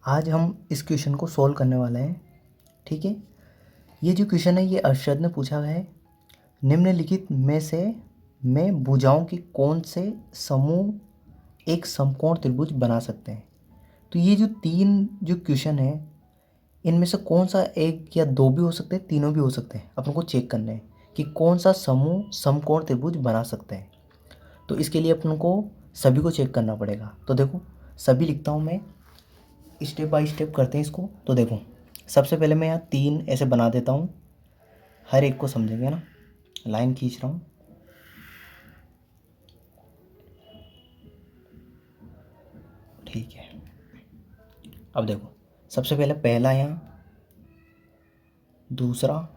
आज हम इस क्वेश्चन को सॉल्व करने वाले हैं। ठीक है, ये जो क्वेश्चन है ये अरशद ने पूछा है, निम्नलिखित में से में भुजाओं के कौन से समूह एक समकोण त्रिभुज बना सकते हैं। तो ये जो तीन जो क्वेश्चन है इनमें से कौन सा एक या दो भी हो सकते हैं, तीनों भी हो सकते हैं। अपन को चेक करना है कि कौन सा समूह समकोण त्रिभुज बना सकते हैं। तो इसके लिए अपन को सभी को चेक करना पड़ेगा। तो देखो सभी लिखता हूँ मैं, स्टेप बाय स्टेप करते हैं इसको। तो देखो सबसे पहले मैं यहाँ तीन ऐसे बना देता हूँ, हर एक को समझेंगे ना। लाइन खींच रहा हूँ, ठीक है। अब देखो सबसे पहले पहला यहाँ, दूसरा,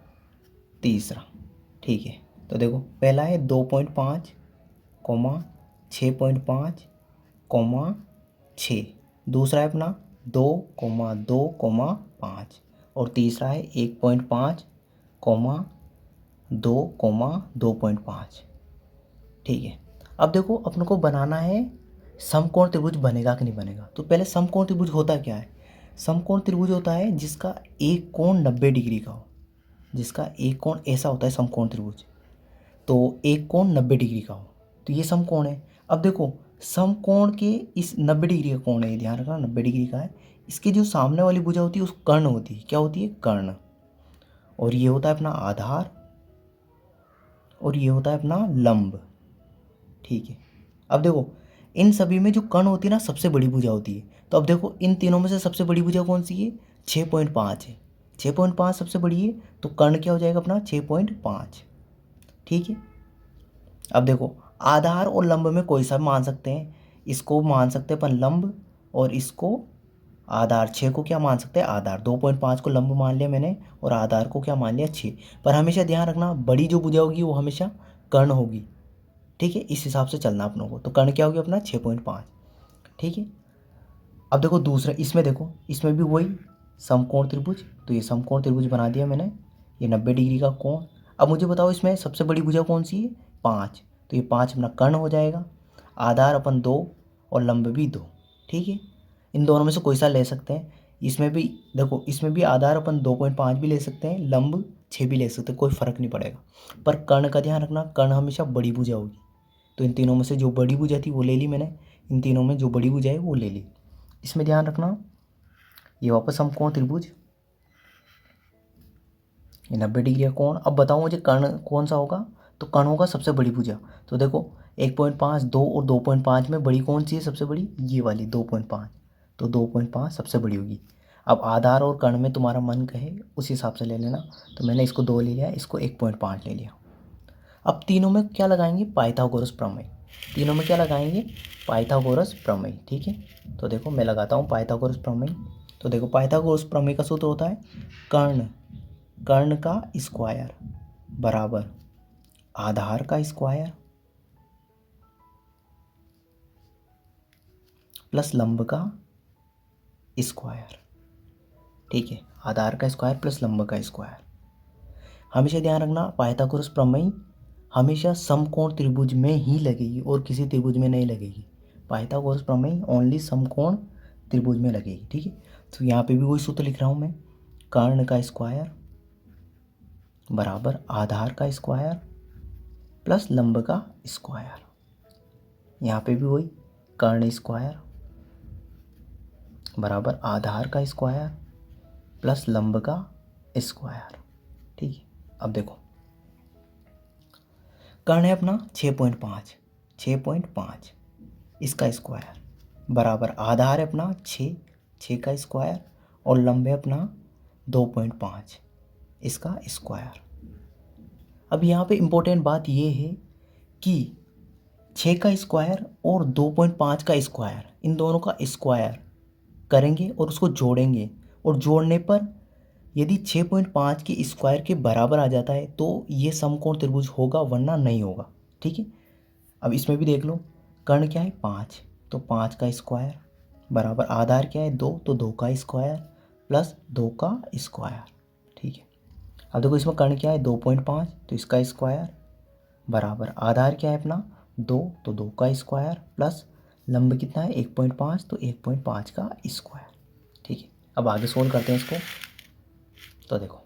तीसरा, ठीक है। तो देखो पहला है 2.5 कोमा 6.5 कोमा 6, दूसरा है अपना 2,2,5 और तीसरा है 1.5 कोमा 2,2.5, ठीक है। अब देखो अपन को बनाना है समकोण त्रिभुज बनेगा कि नहीं बनेगा। तो पहले समकोण त्रिभुज होता क्या है? समकोण त्रिभुज होता है जिसका एक कोण 90 डिग्री का हो, जिसका एक कोण ऐसा होता है समकोण त्रिभुज। तो एक कोण 90 डिग्री का हो तो ये समकोण है। अब देखो समकोण के इस 90 डिग्री का कोण है, ध्यान रखना 90 डिग्री का है। इसकी जो सामने वाली भुजा होती है उस कर्ण होती है, क्या होती है? कर्ण। और ये होता है अपना आधार और ये होता है अपना लंब, ठीक है। अब देखो इन सभी में जो कर्ण होती है ना सबसे बड़ी भुजा होती है। तो अब देखो इन तीनों में से सबसे बड़ी भुजा कौन सी है? 6.5 है। 6.5 सबसे बड़ी है तो कर्ण क्या हो जाएगा अपना? 6.5, ठीक है। अब देखो आधार और लंब में कोई सा मान सकते हैं, इसको मान सकते हैं अपन लंब और इसको आधार। 6 को क्या मान सकते हैं? आधार। 2.5 को लंब मान लिया मैंने और आधार को क्या मान लिया? 6। पर हमेशा ध्यान रखना बड़ी जो भुजा होगी वो हमेशा कर्ण होगी, ठीक है। इस हिसाब से चलना अपनों को। तो कर्ण क्या होगी अपना? 6.5, ठीक है। अब देखो दूसरा, इसमें देखो इसमें भी वही समकोण त्रिभुज। तो ये समकोण त्रिभुज बना दिया मैंने, ये 90 डिग्री का कोण। अब मुझे बताओ इसमें सबसे बड़ी भुजा कौन सी है? 5। तो ये 5 अपना कर्ण हो जाएगा। आधार अपन 2 और लंब भी 2, ठीक है। इन दोनों में से कोई सा ले सकते हैं। इसमें भी देखो इसमें भी आधार अपन 2.5 भी ले सकते हैं, लंब 6 भी ले सकते हैं, कोई फ़र्क नहीं पड़ेगा। पर कर्ण का ध्यान रखना, कर्ण हमेशा बड़ी भुजा होगी। तो इन तीनों में से जो बड़ी भुजा थी वो ले ली मैंने, इन तीनों में जो बड़ी भुजा है वो ले ली। इसमें ध्यान रखना ये वापस समकोण त्रिभुज, ये 90 डिग्री का कोण। अब बताओ मुझे कर्ण कौन सा होगा? तो कर्ण होगा सबसे बड़ी भुजा। तो देखो 1.5, 2 और 2.5 में बड़ी कौन सी है सबसे बड़ी? ये वाली 2.5। तो 2.5 सबसे बड़ी होगी। अब आधार और कर्ण में तुम्हारा मन कहे उस हिसाब से ले लेना। तो मैंने इसको 2 ले लिया, इसको 1.5 ले लिया। अब तीनों में क्या लगाएंगे? पाइथागोरस प्रमेय। तीनों में क्या लगाएंगे? पाइथागोरस प्रमेय, ठीक है। तो देखो मैं लगाता हूँ पाइथागोरस प्रमेय। तो देखो पाइथागोरस प्रमेय का सूत्र होता है कर्ण, कर्ण का स्क्वायर बराबर आधार का स्क्वायर प्लस लंब का स्क्वायर, ठीक है। आधार का स्क्वायर प्लस लंब का स्क्वायर। हमेशा ध्यान रखना पाइथागोरस प्रमेय हमेशा समकोण त्रिभुज में ही लगेगी और किसी त्रिभुज में नहीं लगेगी। पाइथागोरस प्रमेय ओनली समकोण त्रिभुज में लगेगी, ठीक है। तो यहाँ पे भी वही सूत्र लिख रहा हूँ मैं, कर्ण का स्क्वायर बराबर आधार का स्क्वायर प्लस लंब का स्क्वायर। यहाँ पे भी वही कर्ण स्क्वायर बराबर आधार का स्क्वायर प्लस लंब का स्क्वायर, ठीक है। अब देखो कर्ण है अपना 6.5, 6.5 इसका स्क्वायर बराबर आधार है अपना 6, 6 का स्क्वायर और लंब है अपना 2.5 इसका स्क्वायर। अब यहाँ पे इम्पोर्टेंट बात ये है कि 6 का स्क्वायर और 2.5 का स्क्वायर, इन दोनों का स्क्वायर करेंगे और उसको जोड़ेंगे, और जोड़ने पर यदि 6.5 के स्क्वायर के बराबर आ जाता है तो ये समकोण त्रिभुज होगा, वरना नहीं होगा, ठीक है। अब इसमें भी देख लो कर्ण क्या है? 5, तो 5 का स्क्वायर बराबर आधार क्या है? 2, तो 2 का स्क्वायर प्लस 2 का स्क्वायर, ठीक है। अब देखो इसमें कर्ण क्या है? 2.5, तो इसका स्क्वायर बराबर आधार क्या है अपना? 2, तो 2 का स्क्वायर प्लस लंब कितना है? 1.5, तो 1.5 का स्क्वायर, ठीक है। अब आगे सोल्व करते हैं इसको। तो देखो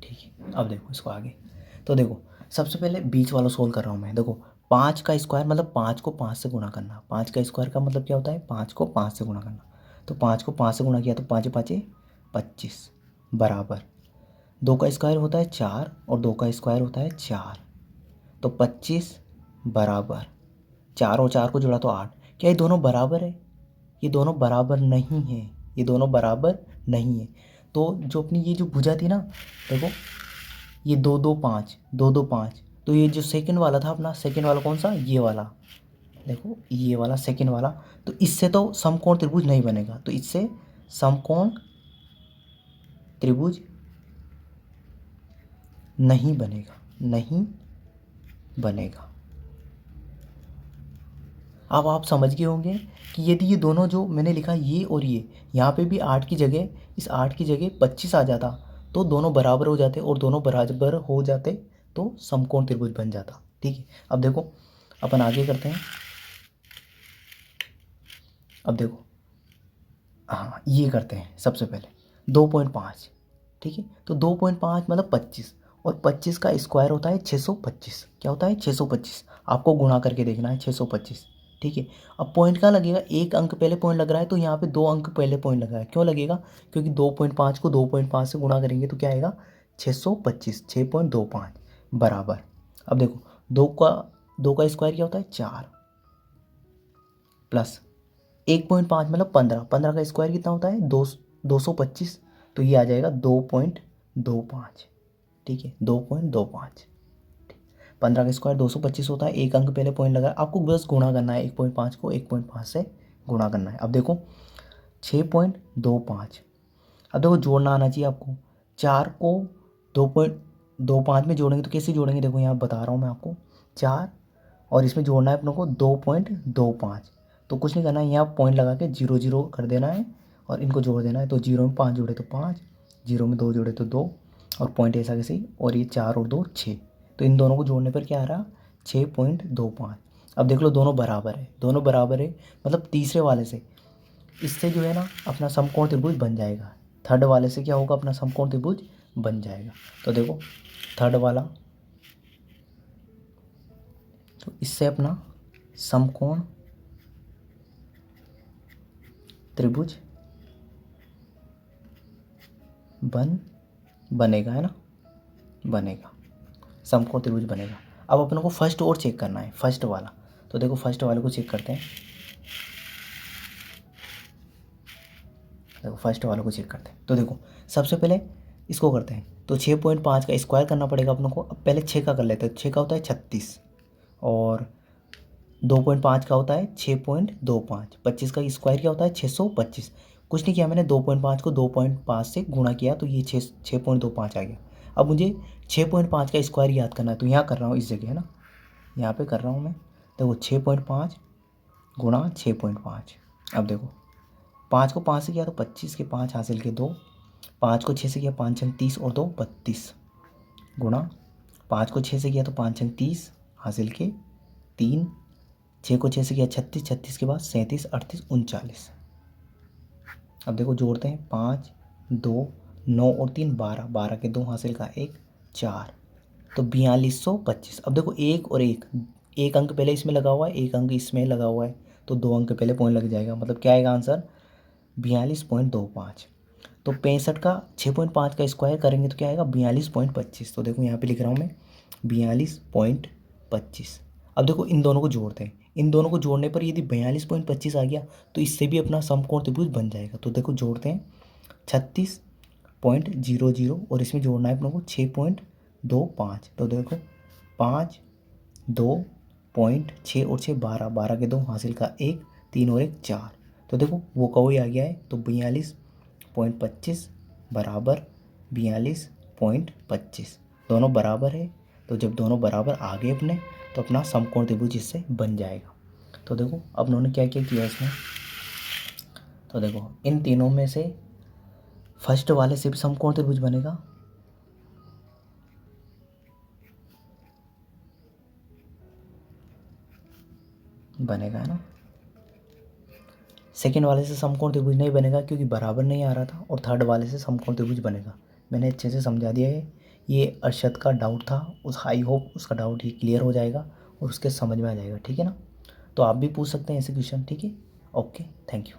ठीक है, अब देखो इसको आगे। तो देखो सबसे पहले बीच वाला सोल्व कर रहा हूँ मैं। देखो 5 का स्क्वायर मतलब 5 को 5 से गुणा करना। 5 का स्क्वायर का मतलब क्या होता है, 5 को 5 से गुणा करना। तो 5 को 5 से गुणा किया तो 5 5 25 बराबर 2 का स्क्वायर होता है 4 और 2 का स्क्वायर होता है 4, तो 25 बराबर 4 और 4 को जोड़ा तो 8। क्या ये दोनों बराबर है? ये दोनों बराबर नहीं है, ये दोनों बराबर नहीं है। तो जो अपनी ये जो भुजा थी ना, देखो ये 2 2 5 2 2 5, तो ये जो सेकंड वाला था अपना, सेकंड वाला कौन सा, ये वाला, देखो ये वाला सेकंड वाला, तो इससे तो समकोण त्रिभुज नहीं बनेगा। तो इससे समकोण त्रिभुज नहीं बनेगा, नहीं बनेगा। अब आप समझ गए होंगे कि यदि ये दोनों जो मैंने लिखा ये और ये, यहाँ पे भी 8 की जगह, इस 8 की जगह 25 आ जाता तो दोनों बराबर हो जाते, और दोनों बराबर हो जाते तो समकोण त्रिभुज बन जाता। ठीक है, अब देखो अपन आगे करते हैं। अब देखो हाँ ये करते हैं सबसे पहले 2.5। ठीक है, तो 2.5 मतलब 25, और 25 का स्क्वायर होता है 625। क्या होता है, 625। आपको गुणा करके देखना है 625। ठीक है, अब पॉइंट कहाँ लगेगा, एक अंक पहले पॉइंट लग रहा है, तो यहाँ पे 2 अंक पहले पॉइंट लगा है। क्यों लगेगा, क्योंकि 2.5 को 2.5 से गुणा करेंगे तो क्या आएगा, 625, 6.25 बराबर। अब देखो 2 का स्क्वायर क्या होता है 4, प्लस 1.5 मतलब 15, 15 का स्क्वायर कितना होता है 225, तो ये आ जाएगा 2.25। ठीक है, 2.25। 15 का स्क्वायर 225 होता है, एक अंक पहले पॉइंट लगा, आपको बस गुणा करना है 1.5 को 1.5 से गुणा करना है। अब देखो 6.25, अब देखो जोड़ना आना चाहिए आपको। 4 को 2.25 में जोड़ेंगे तो कैसे जोड़ेंगे, देखो यहाँ बता रहा हूँ मैं आपको। 4 और इसमें जोड़ना है अपनों को 2.25, तो कुछ नहीं करना है, यहाँ पॉइंट लगा के 0 0 कर देना है और इनको जोड़ देना है। तो 0 में 5 जोड़े तो 5, 0 में 2 जोड़े तो 2, और पॉइंट ऐसा कैसे ही, और ये 4 और 2 6, तो इन दोनों को जोड़ने पर क्या आ रहा, 6.25। अब देख लो दोनों बराबर है, दोनों बराबर है, मतलब तीसरे वाले से इससे जो है ना अपना समकोण त्रिभुज बन जाएगा। थर्ड वाले से क्या होगा, अपना समकोण त्रिभुज बन जाएगा। तो देखो थर्ड वाला, तो इससे अपना समकोण त्रिभुज बनेगा, है ना, बनेगा, समकोण त्रिभुज बनेगा। अब अपने को फर्स्ट और चेक करना है, फर्स्ट वाला। तो देखो फर्स्ट वाले को चेक करते हैं। देखो फर्स्ट वाले को चेक करते हैं। तो देखो सबसे पहले इसको करते हैं, तो 6.5 का स्क्वायर करना पड़ेगा अपनों को। अब पहले 6 का कर लेते हैं। 6 का होता है 36, और 2.5 का होता है 6.25। 25 का स्क्वायर क्या होता है 625। कुछ नहीं किया मैंने, 2.5 को 2.5 से गुणा किया तो ये 6.25 आ गया। अब मुझे 6.5 का स्क्वायर याद करना है, तो यहाँ कर रहा हूँ इस जगह, है ना, यहाँ पे कर रहा हूँ मैं। देखो 6.5 गुणा 6.5। अब देखो 5 को 5 से किया तो 25 के 5 हासिल के 2, 5 को 6 से किया 5 छंग 30 और 2 32, गुणा 5 को 6 से किया तो 5 छंग 30 हासिल के 3, 6 को 6 से किया 36, 36 के बाद 37, 38, 39। अब देखो जोड़ते हैं, 5 2 9 और 3 12, 12 के 2 हासिल का 1 4, तो 4225। अब देखो एक और एक अंक पहले इसमें लगा हुआ है, एक अंक इसमें लगा हुआ है, तो 2 अंक पहले पॉइंट लग जाएगा। मतलब क्या आएगा आंसर, 42.25। तो 65 का 6.5 का स्क्वायर करेंगे तो क्या आएगा 42.25। तो देखो यहाँ पे लिख रहा हूँ मैं 42.25। अब देखो इन दोनों को जोड़ते हैं, इन दोनों को जोड़ने पर यदि 42.25 आ गया तो इससे भी अपना समकोण त्रिभुज बन जाएगा। तो देखो जोड़ते हैं 36.00 और इसमें जोड़ना है अपनों को 6.25। तो देखो 5 2.6 और 6 12, 12 के 2 हासिल का 1 3 और 1 4, तो देखो वो का वही आ गया है। तो 42.25 बराबर 42.25, दोनों बराबर है। तो जब दोनों बराबर आ गए अपने, तो अपना समकोण त्रिभुज इससे बन जाएगा। तो देखो अब उन्होंने क्या क्या किया इसमें, तो देखो इन तीनों में से फर्स्ट वाले से भी समकोण त्रिभुज बनेगा, बनेगा, है ना। सेकेंड वाले से समकोण त्रिभुज नहीं बनेगा क्योंकि बराबर नहीं आ रहा था, और थर्ड वाले से समकोण त्रिभुज बनेगा। मैंने अच्छे से समझा दिया है। ये अरशद का डाउट था, आई होप उसका डाउट ही क्लियर हो जाएगा और उसके समझ में आ जाएगा, ठीक है ना। तो आप भी पूछ सकते हैं ऐसे क्वेश्चन, ठीक है। Okay, thank you.